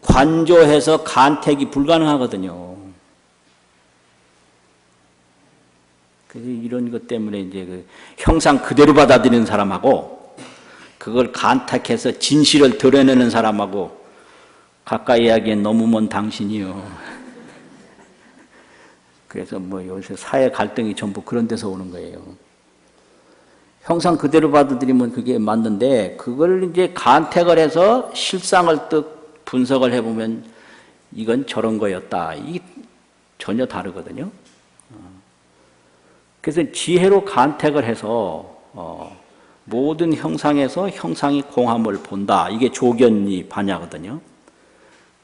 관조해서 간택이 불가능하거든요. 그래서 이런 것 때문에 이제 그 형상 그대로 받아들이는 사람하고 그걸 간택해서 진실을 드러내는 사람하고 가까이 하기엔 너무 먼 당신이요. 그래서 뭐 요새 사회 갈등이 전부 그런 데서 오는 거예요. 형상 그대로 받아들이면 그게 맞는데 그걸 이제 간택을 해서 실상을 또 분석을 해보면 이건 저런 거였다. 이게 전혀 다르거든요. 그래서 지혜로 간택을 해서 모든 형상에서 형상이 공함을 본다. 이게 조견이 반야거든요.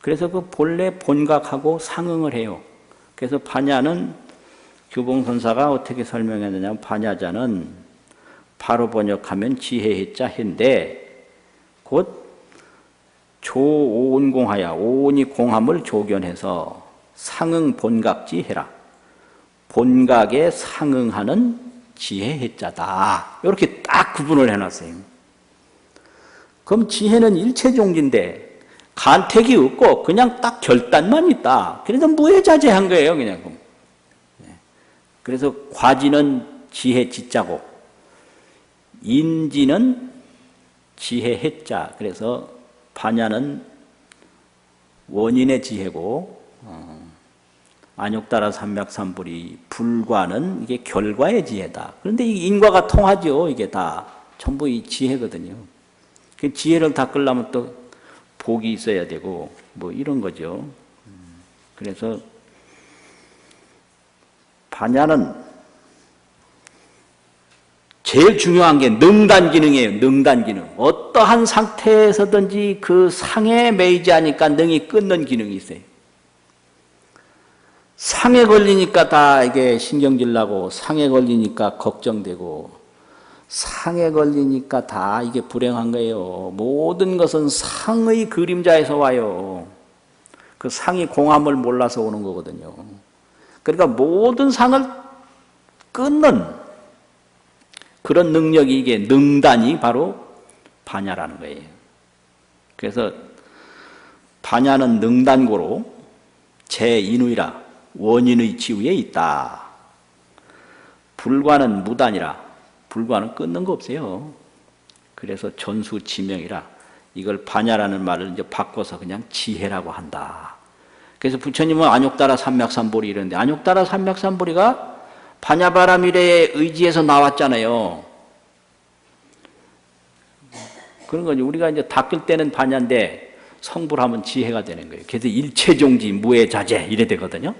그래서 그 본래 본각하고 상응을 해요. 그래서 반야는 규봉선사가 어떻게 설명했느냐, 반야자는 바로 번역하면 지혜해자 해인데 곧 조오온공하야, 오온이 공함을 조견해서 상응 본각지 해라. 본각에 상응하는 지혜해자다. 이렇게 딱 구분을 해놨어요. 그럼 지혜는 일체종지인데 간택이 없고 그냥 딱 결단만 있다. 그래서 무해자재한 거예요, 그냥. 그래서 과지는 지혜 지자고 인지는 지혜 해자. 그래서 반야는 원인의 지혜고 안욕따라 삼맥삼불이 불과는 이게 결과의 지혜다. 그런데 이 인과가 통하죠. 이게 다 전부 이 지혜거든요. 그 지혜를 닦으려면 또 복이 있어야 되고 뭐 이런 거죠. 그래서 반야는 제일 중요한 게 능단 기능이에요. 능단 기능. 어떠한 상태에서든지 그 상에 매이지 않으니까 능이 끊는 기능이 있어요. 상에 걸리니까 다 이게 신경질 나고 상에 걸리니까 걱정되고 상에 걸리니까 다 이게 불행한 거예요. 모든 것은 상의 그림자에서 와요. 그 상이 공함을 몰라서 오는 거거든요. 그러니까 모든 상을 끊는 그런 능력이 이게 능단이 바로 반야라는 거예요. 그래서 반야는 능단고로 제인의라 원인의 지위에 있다. 불과는 무단이라 불과는 끊는 거 없어요. 그래서 전수지명이라 이걸 반야라는 말을 이제 바꿔서 그냥 지혜라고 한다. 그래서 부처님은 안욕따라 삼맥삼보리 이러는데 안욕따라 삼맥삼보리가 반야바라밀의 의지에서 나왔잖아요. 그런 거죠. 우리가 이제 닦을 때는 반야인데 성불하면 지혜가 되는 거예요. 그래서 일체종지 무해자재 이래 되거든요.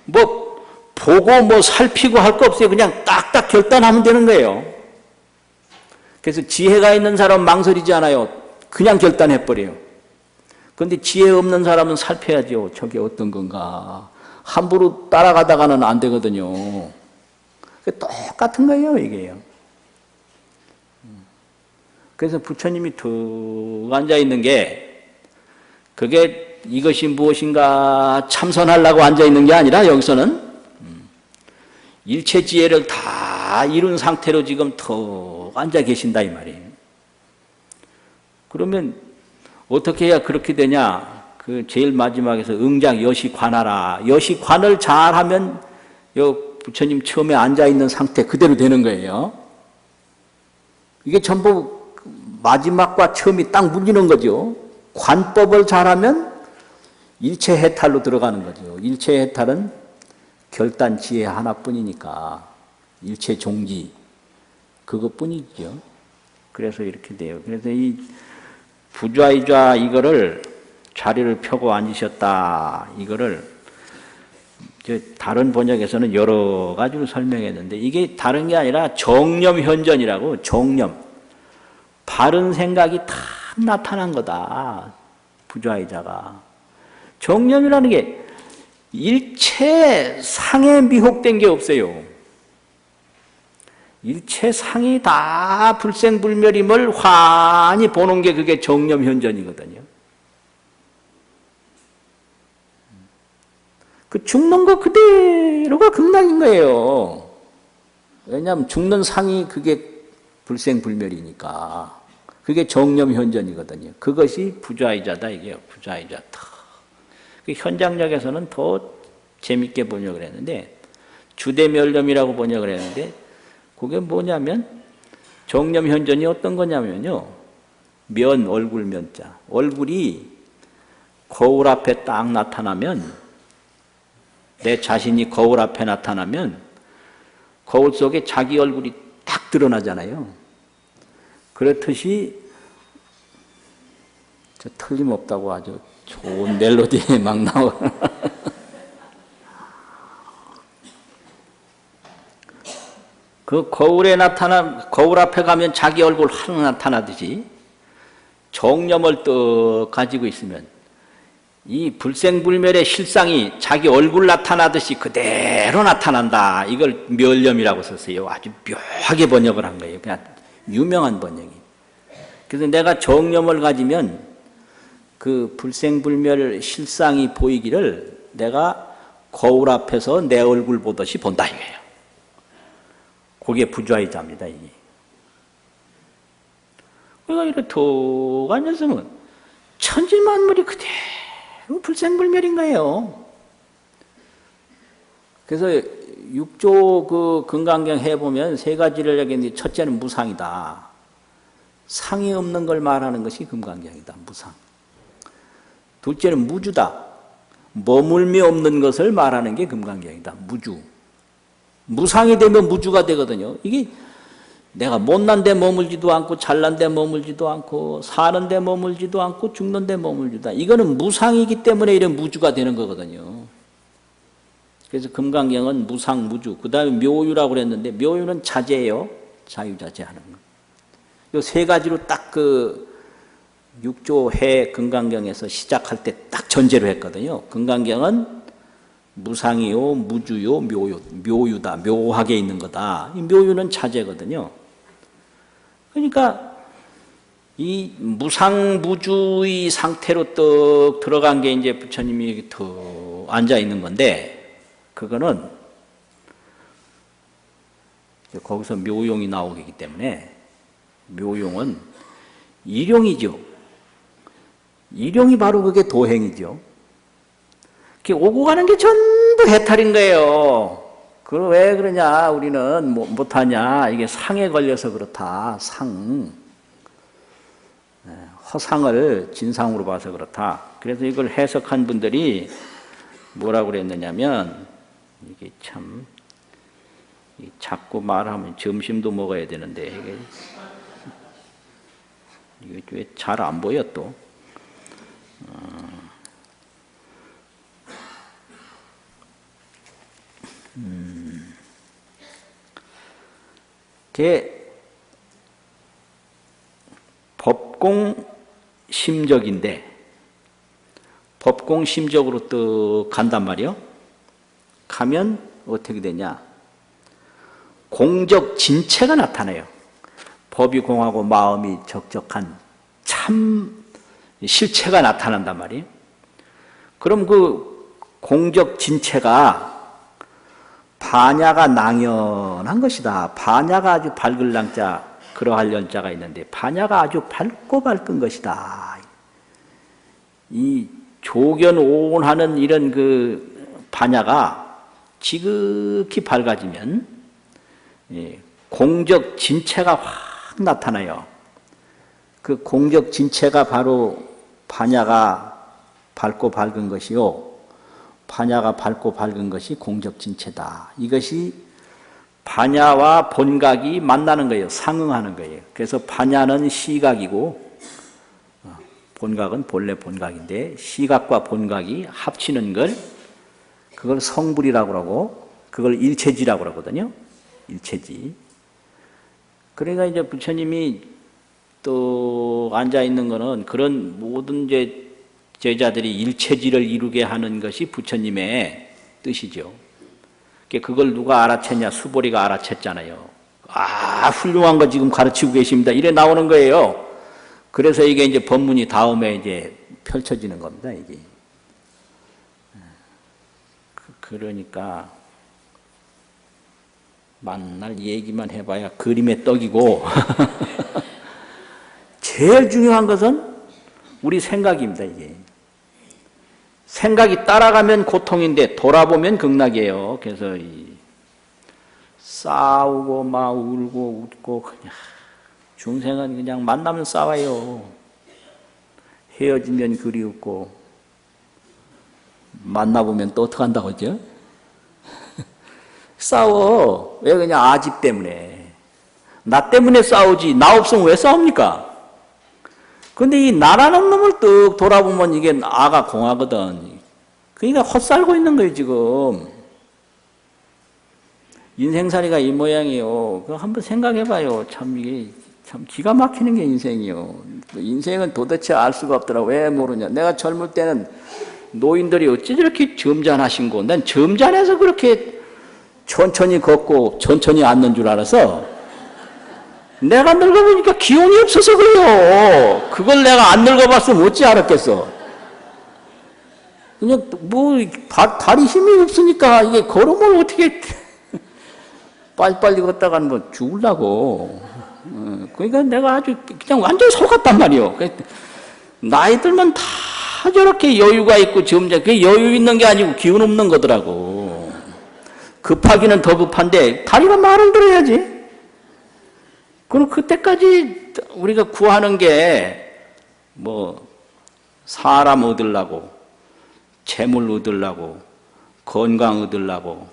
뭐 보고 뭐 살피고 할 거 없어요. 그냥 딱딱 결단하면 되는 거예요. 그래서 지혜가 있는 사람은 망설이지 않아요. 그냥 결단해버려요. 그런데 지혜 없는 사람은 살펴야죠. 저게 어떤 건가. 함부로 따라가다가는 안 되거든요. 똑같은 거예요, 이게요. 그래서 부처님이 툭 앉아있는 게 그게 이것이 무엇인가 참선하려고 앉아있는 게 아니라 여기서는 일체 지혜를 다 이룬 상태로 지금 턱 앉아 계신다 이 말이에요. 그러면 어떻게 해야 그렇게 되냐? 그 제일 마지막에서 응장 여시관하라. 여시관을 잘하면 요 부처님 처음에 앉아 있는 상태 그대로 되는 거예요. 이게 전부 마지막과 처음이 딱 물리는 거죠. 관법을 잘하면 일체 해탈로 들어가는 거죠. 일체 해탈은 결단 지혜 하나뿐이니까 일체 종지 그것뿐이죠. 그래서 이렇게 돼요. 그래서 이 부좌이좌 이거를 자리를 펴고 앉으셨다. 이거를 다른 번역에서는 여러 가지로 설명했는데 이게 다른 게 아니라 정념현전이라고. 정념. 바른 생각이 딱 나타난 거다. 부좌이자가. 정념이라는 게 일체 상에 미혹된 게 없어요. 일체 상이 다 불생불멸임을 환히 보는 게 그게 정념현전이거든요. 그 죽는 거 그대로가 극락인 거예요. 왜냐하면 죽는 상이 그게 불생불멸이니까. 그게 정념현전이거든요. 그것이 부좌이자다 이게요. 부좌이자. 그 현장력에서는 더 재밌게 번역을 했는데 주대멸념이라고 번역을 했는데 그게 뭐냐면 정념현전이 어떤 거냐면요. 면, 얼굴 면자. 얼굴이 거울 앞에 딱 나타나면 내 자신이 거울 앞에 나타나면 거울 속에 자기 얼굴이 딱 드러나잖아요. 그렇듯이 저 틀림없다고 아주 좋은 멜로디에 막 나와. 그 거울 앞에 가면 자기 얼굴 하나 나타나듯이 정념을 또 가지고 있으면 이 불생불멸의 실상이 자기 얼굴 나타나듯이 그대로 나타난다. 이걸 멸념이라고 썼어요. 아주 묘하게 번역을 한 거예요. 그냥 유명한 번역이. 그래서 내가 정념을 가지면 그 불생불멸 실상이 보이기를 내가 거울 앞에서 내 얼굴 보듯이 본다 이거예요. 그게 부좌이자입니다. 이게. 그러니까 이렇게 툭 앉았으면 천지만물이 그대로 불생불멸인 거예요. 그래서 6조 그 금강경 해보면 세 가지를 얘기했는데 첫째는 무상이다. 상이 없는 걸 말하는 것이 금강경이다. 무상. 둘째는 무주다. 머물미 없는 것을 말하는 게 금강경이다. 무주. 무상이 되면 무주가 되거든요. 이게 내가 못난 데 머물지도 않고 잘난 데 머물지도 않고 사는 데 머물지도 않고 죽는 데 머물지도 않고 이거는 무상이기 때문에 이런 무주가 되는 거거든요. 그래서 금강경은 무상, 무주. 그 다음에 묘유라고 그랬는데 묘유는 자제예요. 자유자재하는 거. 이 세 가지로 딱 그 6조 해 금강경에서 시작할 때 딱 전제로 했거든요. 금강경은 무상이요, 무주요, 묘유다. 묘하게 있는 거다. 이 묘유는 자제거든요. 그러니까 이 무상무주의 상태로 떡 들어간 게 이제 부처님이 더 앉아 있는 건데 그거는 거기서 묘용이 나오기 때문에 묘용은 일용이죠. 일용이 바로 그게 도행이죠. 오고 가는 게 전부 해탈인 거예요. 왜 그러냐? 우리는 못하냐? 이게 상에 걸려서 그렇다. 상. 허상을 진상으로 봐서 그렇다. 그래서 이걸 해석한 분들이 뭐라고 그랬느냐면 이게 참 자꾸 말하면 점심도 먹어야 되는데 이게 왜 잘 안 보여 또? 법공심적인데 법공심적으로 또 간단 말이요. 가면 어떻게 되냐? 공적 진체가 나타나요. 법이 공하고 마음이 적적한 참 실체가 나타난단 말이에요. 그럼 그 공적 진체가 반야가 낭연한 것이다. 반야가 아주 밝을 낭자, 그러할 연자가 있는데 반야가 아주 밝고 밝은 것이다. 이 조견오온하는 이런 그 반야가 지극히 밝아지면 공적 진체가 확 나타나요. 그 공적 진체가 바로 반야가 밝고 밝은 것이요. 반야가 밝고 밝은 것이 공적 진체다. 이것이 반야와 본각이 만나는 거예요. 상응하는 거예요. 그래서 반야는 시각이고 본각은 본래 본각인데 시각과 본각이 합치는 걸 그걸 성불이라고 그러고 그걸 일체지라고 그러거든요. 일체지. 그러니까 이제 부처님이 또 앉아 있는 거는 그런 모든 제자들이 일체지를 이루게 하는 것이 부처님의 뜻이죠. 그걸 누가 알아챘냐? 수보리가 알아챘잖아요. 아, 훌륭한 거 지금 가르치고 계십니다. 이래 나오는 거예요. 그래서 이게 이제 법문이 다음에 이제 펼쳐지는 겁니다, 이게. 그러니까 만날 얘기만 해봐야 그림의 떡이고 제일 중요한 것은 우리 생각입니다, 이게. 생각이 따라가면 고통인데 돌아보면 극락이에요. 그래서 싸우고 막 울고 웃고 그냥 중생은 그냥 만나면 싸워요. 헤어지면 그리웠고 만나보면 또 어떡한다고 하죠? 싸워. 왜 그냥 아집 때문에. 나 때문에 싸우지. 나 없으면 왜 싸웁니까? 근데 이 나라는 놈을 뚝 돌아보면 이게 아가 공하거든. 그러니까 헛살고 있는 거예요, 지금. 인생살이가 이 모양이에요. 그거 한번 생각해봐요. 참 이게 참 기가 막히는 게 인생이요. 인생은 도대체 알 수가 없더라. 왜 모르냐. 내가 젊을 때는 노인들이 어찌 저렇게 점잖하신 거. 난 점잖해서 그렇게 천천히 걷고 천천히 앉는 줄 알아서 내가 늙어보니까 기운이 없어서 그래요. 그걸 내가 안 늙어봤으면 어찌 알았겠어. 그냥 뭐 다리 힘이 없으니까 이게 걸으면 어떻게 빨리빨리 걷다가는 뭐 죽으려고. 그러니까 내가 아주 그냥 완전히 속았단 말이에요. 나이 들면 다 저렇게 여유가 있고 점잖. 그게 여유 있는 게 아니고 기운 없는 거더라고. 급하기는 더 급한데 다리가 말을 들어야지. 그럼 그때까지 우리가 구하는 게 뭐 사람 얻으려고, 재물 얻으려고, 건강 얻으려고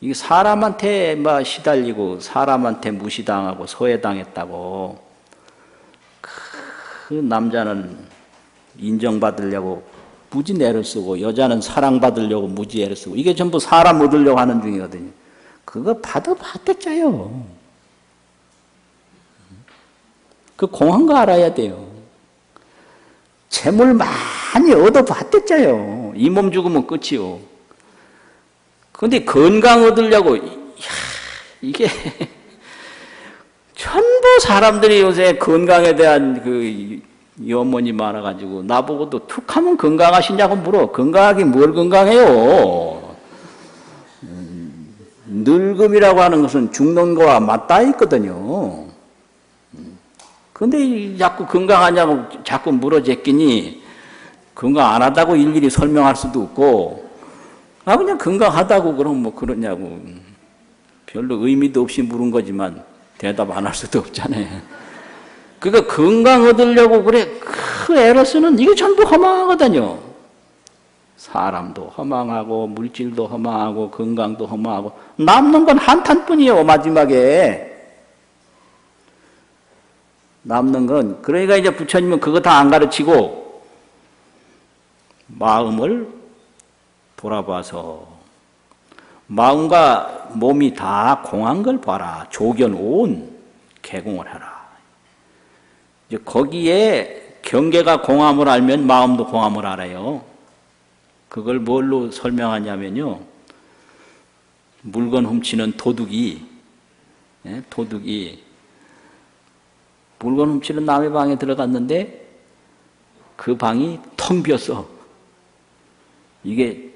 이게 사람한테 막 시달리고 사람한테 무시당하고 소외당했다고 그 남자는 인정받으려고 무지 애를 쓰고 여자는 사랑받으려고 무지 애를 쓰고 이게 전부 사람 얻으려고 하는 중이거든요. 그거 봐도 봤댔자요. 그 공한 거 알아야 돼요. 재물 많이 얻어봤댔자요. 이 몸 죽으면 끝이요. 그런데 건강 얻으려고 이게 전부 사람들이 요새 건강에 대한 그 염원이 많아가지고 나보고도 툭 하면 건강하시냐고 물어. 건강하기 뭘 건강해요. 늙음이라고 하는 것은 죽는 거와 맞닿아 있거든요. 근데 자꾸 건강하냐고 자꾸 물어제끼니 건강 안 하다고 일일이 설명할 수도 없고 아 그냥 건강하다고 그럼 뭐 그러냐고 별로 의미도 없이 물은 거지만 대답 안 할 수도 없잖아요. 그러니까 건강 얻으려고 그래 그 애를 쓰는 이게 전부 허망하거든요. 사람도 허망하고 물질도 허망하고 건강도 허망하고 남는 건 한탄뿐이에요. 마지막에 남는 건 그러니까 이제 부처님은 그거 다 안 가르치고 마음을 돌아봐서 마음과 몸이 다 공한 걸 봐라. 조견 온 개공을 하라. 이제 거기에 경계가 공함을 알면 마음도 공함을 알아요. 그걸 뭘로 설명하냐면요. 물건 훔치는 도둑이 물건 훔치는 남의 방에 들어갔는데 그 방이 텅 비었어. 이게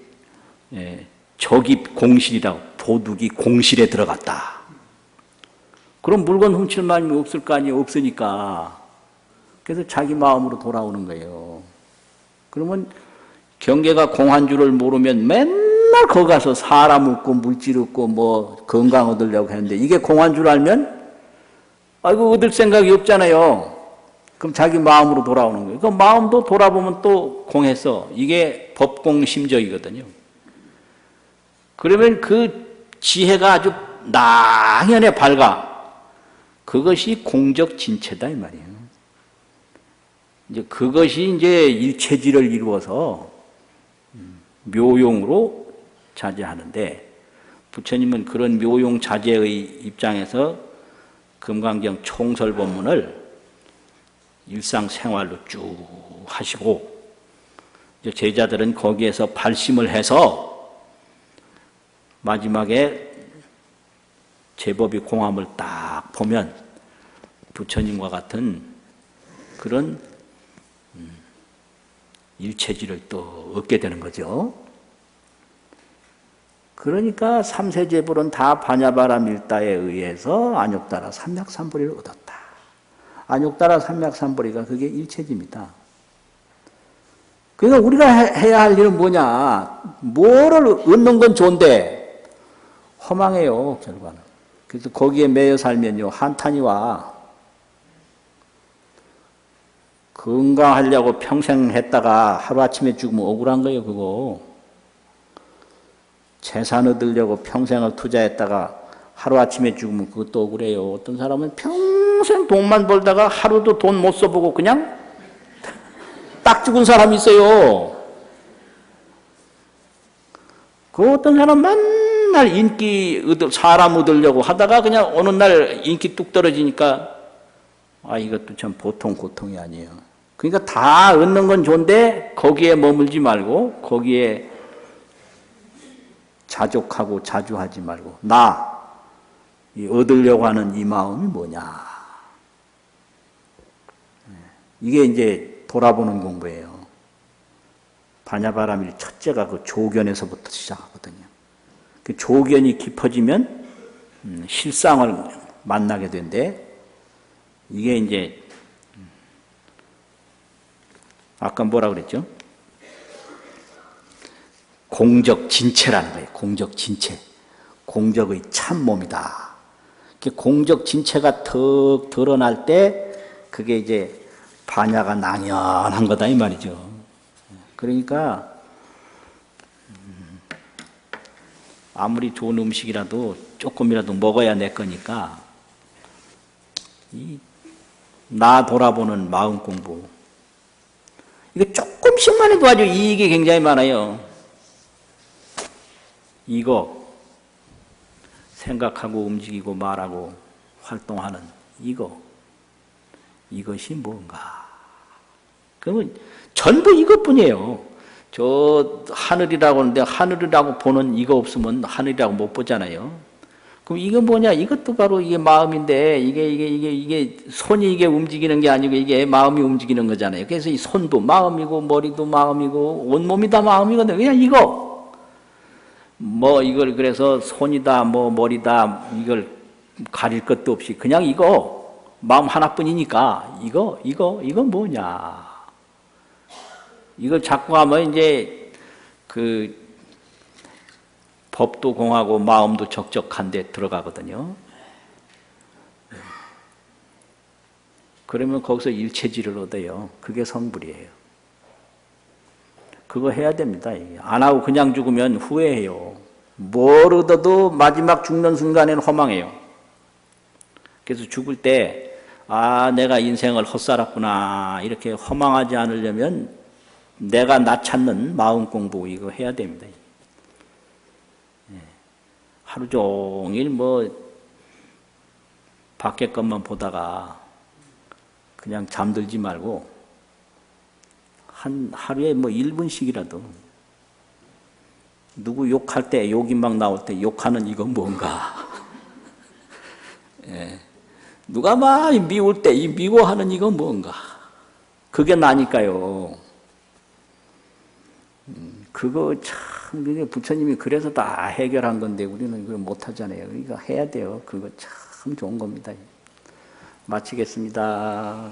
적입 공실이라고 도둑이 공실에 들어갔다. 그럼 물건 훔칠 마음이 없을 거 아니에요. 없으니까. 그래서 자기 마음으로 돌아오는 거예요. 그러면 경계가 공한 줄을 모르면 맨날 거기 가서 사람 얻고 물질 얻고 뭐 건강 얻으려고 했는데 이게 공한 줄 알면 아이고 얻을 생각이 없잖아요. 그럼 자기 마음으로 돌아오는 거예요. 그 마음도 돌아보면 또 공해서 이게 법공심적이거든요. 그러면 그 지혜가 아주 낭연에 밝아. 그것이 공적 진체다 이 말이에요. 이제 그것이 이제 일체지를 이루어서 묘용으로 자제하는데 부처님은 그런 묘용 자제의 입장에서 금강경 총설법문을 일상생활로 쭉 하시고 제자들은 거기에서 발심을 해서 마지막에 제법이 공함을 딱 보면 부처님과 같은 그런 일체지를 또 얻게 되는 거죠. 그러니까 삼세제불은 다 반야바람 일다에 의해서 안욕따라 삼맥삼보리를 얻었다. 안욕따라 삼맥삼보리가 그게 일체지입니다. 그러니까 우리가 해야 할 일은 뭐냐? 뭐를 얻는 건 좋은데 허망해요, 결과는. 그래서 거기에 매여 살면요, 한탄이 와. 건강하려고 평생 했다가 하루아침에 죽으면 억울한 거예요, 그거. 재산 얻으려고 평생을 투자했다가 하루아침에 죽으면 그것도 억울해요. 어떤 사람은 평생 돈만 벌다가 하루도 돈 못 써보고 그냥 딱 죽은 사람이 있어요. 그 어떤 사람 맨날 사람 얻으려고 하다가 그냥 어느 날 인기 뚝 떨어지니까 이것도 참 보통 고통이 아니에요. 그러니까 다 얻는 건 좋은데 거기에 머물지 말고 거기에 자족하고 자주하지 말고 얻으려고 하는 이 마음이 뭐냐. 이게 이제 돌아보는 공부예요. 반야바라밀 첫째가 그 조견에서부터 시작하거든요. 그 조견이 깊어지면 실상을 만나게 된대. 이게 이제 아까 뭐라 그랬죠? 공적진체라는 거예요. 공적진체. 공적의 참몸이다. 공적진체가 턱 드러날 때 그게 이제 반야가 낭연한 거다 이 말이죠. 그러니까 아무리 좋은 음식이라도 조금이라도 먹어야 내 거니까 나 돌아보는 마음 공부 이거 조금씩만 해도 아주 이익이 굉장히 많아요. 이거 생각하고 움직이고 말하고 활동하는 이것이 뭔가? 그러면 전부 이것뿐이에요. 저 하늘이라고 하는데 하늘이라고 보는 이거 없으면 하늘이라고 못 보잖아요. 그럼 이거 뭐냐? 이것도 바로 이게 마음인데 이게 손이 이게 움직이는 게 아니고 이게 마음이 움직이는 거잖아요. 그래서 이 손도 마음이고 머리도 마음이고 온몸이 다 마음이거든요. 그냥 이걸 그래서 손이다 머리다 이걸 가릴 것도 없이 그냥 마음 하나뿐이니까 이거 뭐냐? 이걸 자꾸 하면 이제 그 법도 공하고 마음도 적적한 데 들어가거든요. 그러면 거기서 일체지를 얻어요. 그게 성불이에요. 그거 해야 됩니다. 안 하고 그냥 죽으면 후회해요. 뭘 얻어도 마지막 죽는 순간에는 허망해요. 그래서 죽을 때 내가 인생을 헛살았구나 이렇게 허망하지 않으려면 내가 나 찾는 마음 공부 이거 해야 됩니다. 하루 종일 밖에 것만 보다가 그냥 잠들지 말고 하루에 1분씩이라도 누구 욕할 때 욕이 막 나올 때 욕하는 이건 뭔가 누가 막 미울 때 이 미워하는 이건 뭔가 그게 나니까요. 그거 참 부처님이 그래서 다 해결한 건데 우리는 그걸 못하잖아요. 그러니까 해야 돼요. 그거 참 좋은 겁니다. 마치겠습니다.